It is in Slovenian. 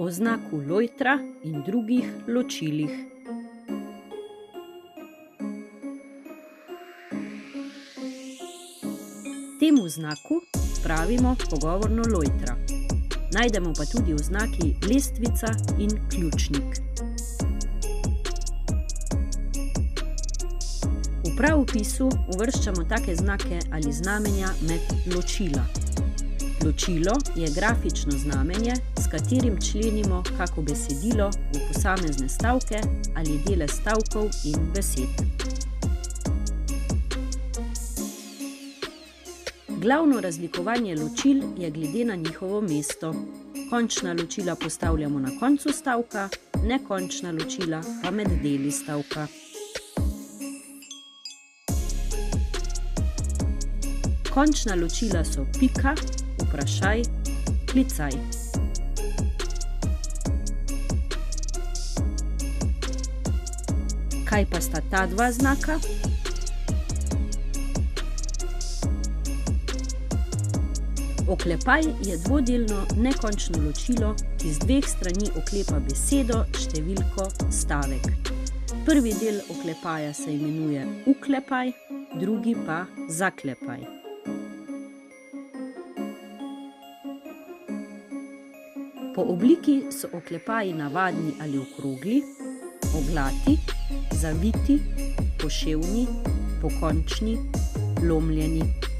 o znaku lojtra in drugih ločilih. Temu znaku pravimo pogovorno lojtra. Najdemo pa tudi oznaki lestvica in ključnik. V pravopisu uvrščamo take znake ali znamenja med ločila. Ločilo je grafično znamenje, s katerim členimo kako besedilo v posamezne stavke ali dele stavkov in besed. Glavno razlikovanje ločil je glede na njihovo mesto. Končna ločila postavljamo na koncu stavka, nekončna ločila pa med deli stavka. Končna ločila so pika, vprašaj, klicaj. Kaj pa sta ta dva znaka? Oklepaj je dvodelno nekončno ločilo, ki z dveh strani oklepa besedo, številko, stavek. Prvi del oklepaja se imenuje uklepaj, drugi pa zaklepaj. Po obliki so oklepaji navadni ali okrogli, oglati, zaviti, poševni, pokončni, lomljeni.